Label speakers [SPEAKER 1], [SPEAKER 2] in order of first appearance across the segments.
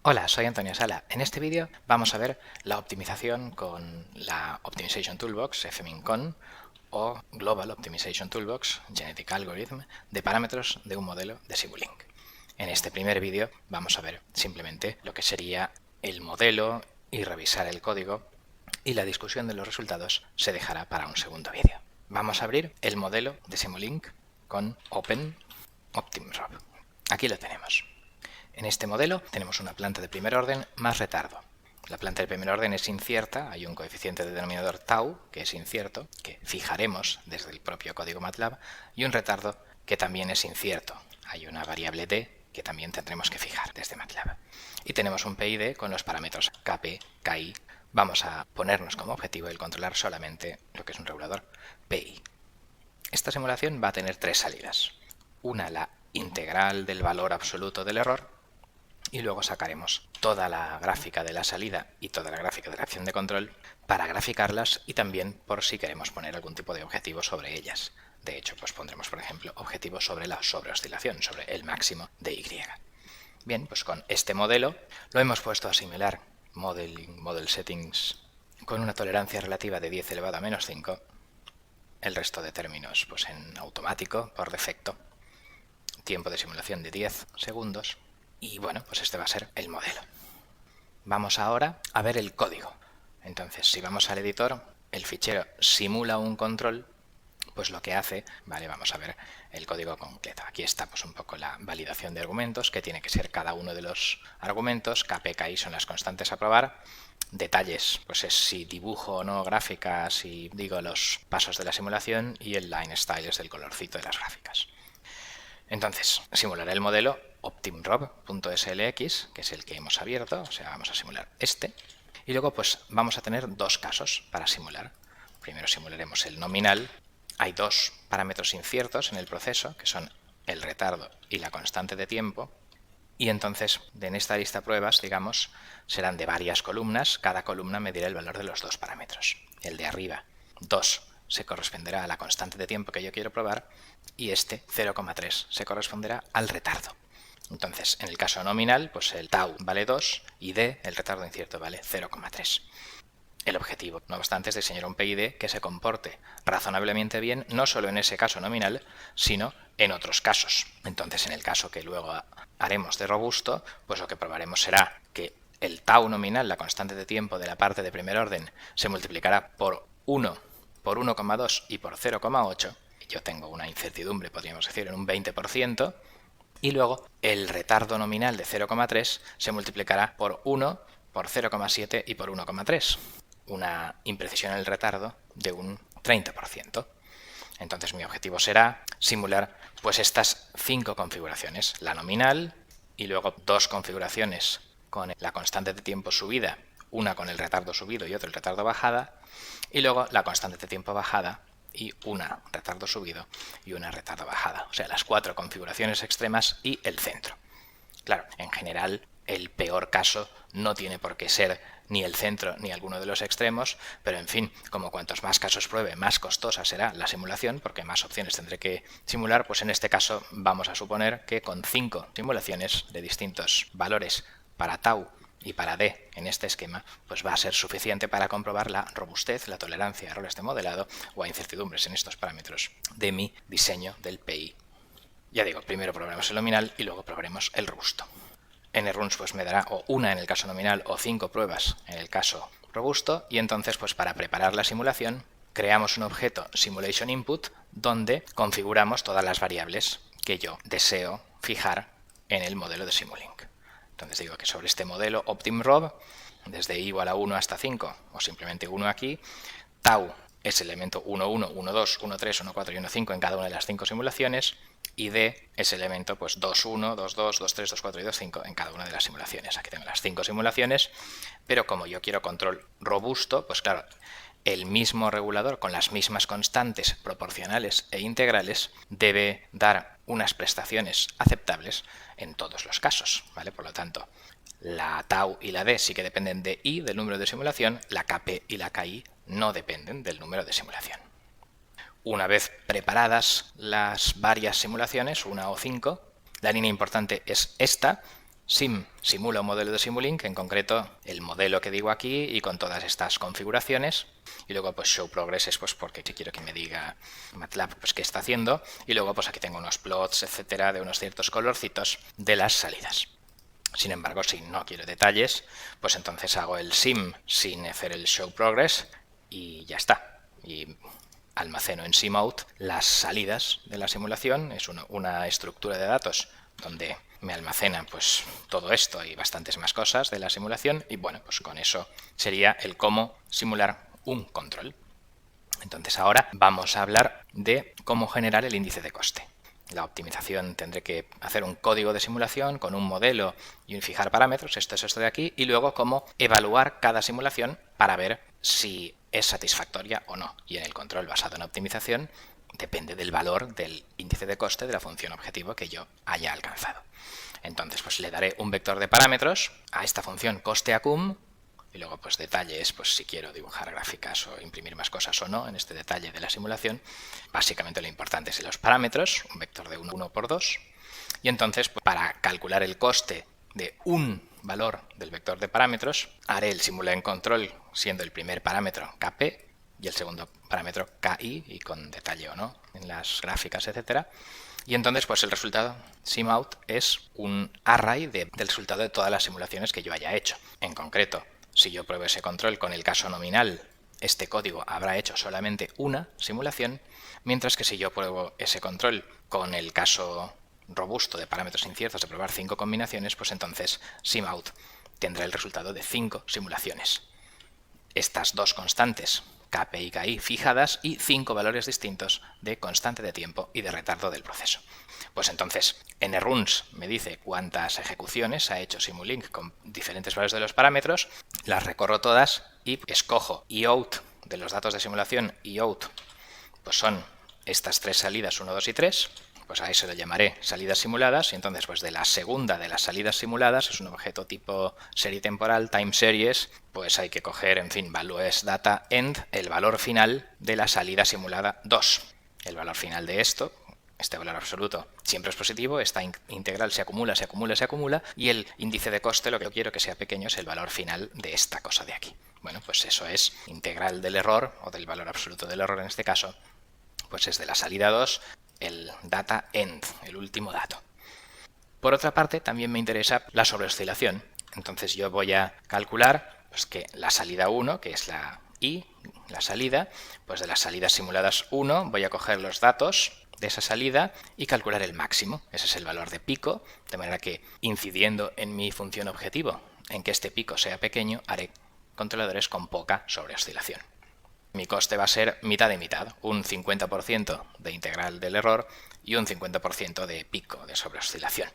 [SPEAKER 1] Hola, soy Antonio Sala. En este vídeo vamos a ver la optimización con la Optimization Toolbox FMINCON o Global Optimization Toolbox Genetic Algorithm de parámetros de un modelo de Simulink. En este primer vídeo vamos a ver simplemente lo que sería el modelo y revisar el código, y la discusión de los resultados se dejará para un segundo vídeo. Vamos a abrir el modelo de Simulink con Open OptimRob. Aquí lo tenemos. En este modelo tenemos una planta de primer orden más retardo. La planta de primer orden es incierta, hay un coeficiente de denominador tau que es incierto, que fijaremos desde el propio código MATLAB, y un retardo que también es incierto. Hay una variable d que también tendremos que fijar desde MATLAB. Y tenemos un PID con los parámetros Kp, Ki. Vamos a ponernos como objetivo el controlar solamente lo que es un regulador Pi. Esta simulación va a tener tres salidas. Una, la integral del valor absoluto del error, y luego sacaremos toda la gráfica de la salida y toda la gráfica de la acción de control para graficarlas y también por si queremos poner algún tipo de objetivo sobre ellas. De hecho, pues pondremos, por ejemplo, objetivos sobre la sobreoscilación, sobre el máximo de Y. Bien, pues con este modelo lo hemos puesto a simular Model Settings con una tolerancia relativa de 10 elevado a menos 5, el resto de términos pues en automático, por defecto, tiempo de simulación de 10 segundos, y bueno, pues este va a ser el modelo. Vamos ahora a ver el código. Entonces, si vamos al editor, el fichero simula un control, pues lo que hace, vale, vamos a ver el código completo. Aquí está pues un poco la validación de argumentos, que tiene que ser cada uno de los argumentos. Kp, Ki son las constantes a probar. Detalles, pues es si dibujo o no gráficas, si digo los pasos de la simulación, y el line style es el colorcito de las gráficas. Entonces, simularé el modelo optimrob.slx, que es el que hemos abierto, o sea, vamos a simular este, y luego pues vamos a tener dos casos para simular. Primero simularemos el nominal. Hay dos parámetros inciertos en el proceso, que son el retardo y la constante de tiempo, y entonces en esta lista de pruebas, digamos, serán de varias columnas. Cada columna medirá el valor de los dos parámetros. El de arriba, 2, se corresponderá a la constante de tiempo que yo quiero probar, y este 0,3 se corresponderá al retardo. Entonces, en el caso nominal, pues el tau vale 2 y d, el retardo incierto, vale 0,3. El objetivo, no obstante, es diseñar un PID que se comporte razonablemente bien, no solo en ese caso nominal, sino en otros casos. Entonces, en el caso que luego haremos de robusto, pues lo que probaremos será que el tau nominal, la constante de tiempo de la parte de primer orden, se multiplicará por 1, por 1,2 y por 0,8. Yo tengo una incertidumbre, podríamos decir, en un 20%. Y luego el retardo nominal de 0,3 se multiplicará por 1, por 0,7 y por 1,3. Una imprecisión en el retardo de un 30%. Entonces mi objetivo será simular pues estas 5 configuraciones, la nominal y luego 2 configuraciones con la constante de tiempo subida, una con el retardo subido y otra el retardo bajada, y luego la constante de tiempo bajada y una retardo subido y una retardo bajada. O sea, las 4 configuraciones extremas y el centro. Claro, en general el peor caso no tiene por qué ser ni el centro ni alguno de los extremos, pero en fin, como cuantos más casos pruebe, más costosa será la simulación, porque más opciones tendré que simular, pues en este caso vamos a suponer que con 5 simulaciones de distintos valores para tau y para d en este esquema, pues va a ser suficiente para comprobar la robustez, la tolerancia a errores de modelado o a incertidumbres en estos parámetros de mi diseño del PI. Ya digo, primero probaremos el nominal y luego probaremos el robusto. NRuns pues me dará o una en el caso nominal o 5 pruebas en el caso robusto, y entonces pues para preparar la simulación creamos un objeto Simulation Input donde configuramos todas las variables que yo deseo fijar en el modelo de Simulink. Entonces digo que sobre este modelo OptimRob, desde i igual a 1 hasta 5, o simplemente 1 aquí, tau es el elemento 1, 1, 1, 2, 1, 3, 1, 4 y 1, 5 en cada una de las 5 simulaciones, y d es el elemento pues 2, 1, 2, 2, 2, 3, 2, 4 y 2, 5 en cada una de las simulaciones. Aquí tengo las 5 simulaciones, pero como yo quiero control robusto, pues claro, el mismo regulador con las mismas constantes proporcionales e integrales debe dar unas prestaciones aceptables en todos los casos, ¿vale? Por lo tanto, la tau y la d sí que dependen de i, del número de simulación, la kp y la ki no dependen del número de simulación. Una vez preparadas las varias simulaciones, 1 o 5, la línea importante es esta. sim simula un modelo de Simulink, en concreto el modelo que digo aquí y con todas estas configuraciones. Y luego pues show progress es pues porque quiero que me diga MATLAB pues qué está haciendo. Y luego pues aquí tengo unos plots, etcétera, de unos ciertos colorcitos de las salidas. Sin embargo, si no quiero detalles, pues entonces hago el sim sin hacer el show progress y ya está. Y almaceno en SimOut las salidas de la simulación. Es una estructura de datos donde me almacena pues todo esto y bastantes más cosas de la simulación. Y bueno, pues con eso sería el cómo simular un control. Entonces ahora vamos a hablar de cómo generar el índice de coste. La optimización tendré que hacer un código de simulación con un modelo y fijar parámetros, esto es esto de aquí, y luego cómo evaluar cada simulación para ver si es satisfactoria o no. Y en el control basado en optimización depende del valor del índice de coste de la función objetivo que yo haya alcanzado. Entonces pues le daré un vector de parámetros a esta función costeacum. Y luego pues detalles, pues si quiero dibujar gráficas o imprimir más cosas o no en este detalle de la simulación. Básicamente lo importante es los parámetros, un vector de 1 por 2. Y entonces pues, para calcular el coste de un valor del vector de parámetros, haré el simula en control siendo el primer parámetro kp y el segundo parámetro ki, y con detalle o no en las gráficas, etcétera. Y entonces pues el resultado SimOut es un array del resultado de todas las simulaciones que yo haya hecho. En concreto, si yo pruebo ese control con el caso nominal, este código habrá hecho solamente una simulación, mientras que si yo pruebo ese control con el caso robusto de parámetros inciertos de probar 5 combinaciones, pues entonces SimOut tendrá el resultado de 5 simulaciones. Estas dos constantes, kp y ki, fijadas y 5 valores distintos de constante de tiempo y de retardo del proceso. Pues entonces, nruns me dice cuántas ejecuciones ha hecho Simulink con diferentes valores de los parámetros, las recorro todas y escojo iout de los datos de simulación. Iout pues son estas 3 salidas 1, 2 y 3, pues a eso lo llamaré salidas simuladas. Y entonces pues de la segunda de las salidas simuladas, es un objeto tipo serie temporal, time series, pues hay que coger, en fin, values data end, el valor final de la salida simulada 2. El valor final de esto, este valor absoluto, siempre es positivo, esta integral se acumula, se acumula, se acumula, y el índice de coste, lo que yo quiero que sea pequeño, es el valor final de esta cosa de aquí. Bueno, pues eso es integral del error, o del valor absoluto del error en este caso, pues es de la salida 2, el data end, el último dato. Por otra parte, también me interesa la sobreoscilación. Entonces yo voy a calcular pues, que la salida 1, que es la i, la salida, pues de las salidas simuladas 1 voy a coger los datos de esa salida y calcular el máximo. Ese es el valor de pico, de manera que incidiendo en mi función objetivo, en que este pico sea pequeño, haré controladores con poca sobreoscilación. Mi coste va a ser mitad de mitad, un 50% de integral del error y un 50% de pico de sobreoscilación.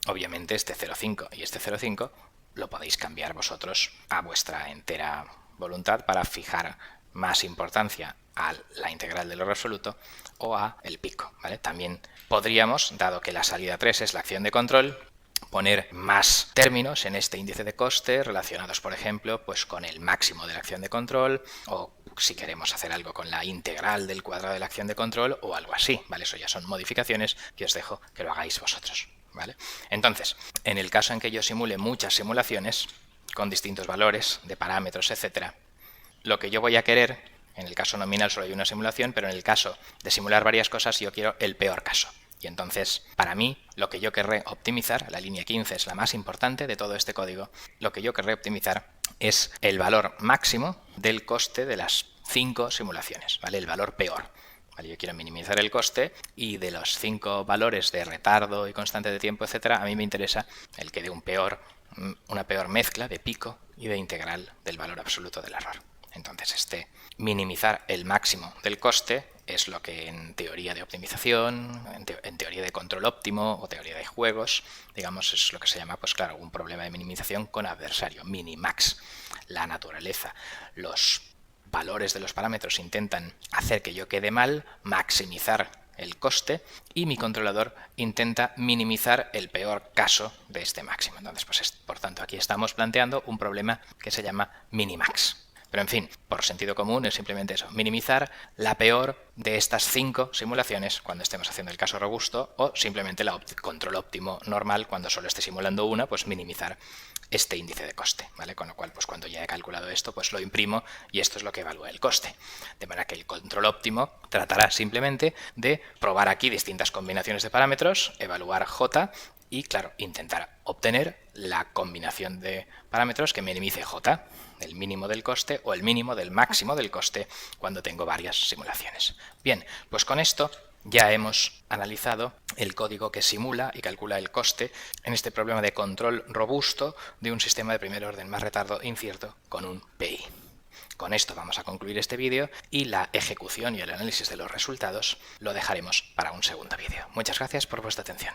[SPEAKER 1] Obviamente este 0,5 y este 0,5 lo podéis cambiar vosotros a vuestra entera voluntad para fijar más importancia a la integral del error absoluto o a el pico, ¿vale? También podríamos, dado que la salida 3 es la acción de control, poner más términos en este índice de coste relacionados, por ejemplo, pues con el máximo de la acción de control, o si queremos hacer algo con la integral del cuadrado de la acción de control o algo así, ¿vale? Eso ya son modificaciones que os dejo que lo hagáis vosotros, ¿vale? Entonces, en el caso en que yo simule muchas simulaciones con distintos valores de parámetros, etcétera, lo que yo voy a querer, en el caso nominal solo hay una simulación, pero en el caso de simular varias cosas yo quiero el peor caso. Y entonces, para mí, lo que yo querré optimizar, la línea 15 es la más importante de todo este código, lo que yo querré optimizar es el valor máximo del coste de las 5 simulaciones, ¿vale? El valor peor. ¿Vale? Yo quiero minimizar el coste y de los 5 valores de retardo y constante de tiempo, etcétera, a mí me interesa el que dé una peor mezcla de pico y de integral del valor absoluto del error. Entonces, minimizar el máximo del coste es lo que en teoría de optimización, en teoría de control óptimo o teoría de juegos, digamos, es lo que se llama, pues claro, un problema de minimización con adversario, minimax. La naturaleza, los valores de los parámetros intentan hacer que yo quede mal, maximizar el coste, y mi controlador intenta minimizar el peor caso de este máximo. Entonces, pues por tanto, aquí estamos planteando un problema que se llama minimax. Pero en fin, por sentido común es simplemente eso, minimizar la peor de estas 5 simulaciones cuando estemos haciendo el caso robusto, o simplemente el control óptimo normal cuando solo esté simulando una, pues minimizar este índice de coste, ¿vale? Con lo cual, pues cuando ya he calculado esto, pues lo imprimo y esto es lo que evalúa el coste. De manera que el control óptimo tratará simplemente de probar aquí distintas combinaciones de parámetros, evaluar J y, claro, intentar obtener la combinación de parámetros que minimice J, el mínimo del coste o el mínimo del máximo del coste cuando tengo varias simulaciones. Bien, pues con esto ya hemos analizado el código que simula y calcula el coste en este problema de control robusto de un sistema de primer orden más retardo incierto con un PI. Con esto vamos a concluir este vídeo y la ejecución y el análisis de los resultados lo dejaremos para un segundo vídeo. Muchas gracias por vuestra atención.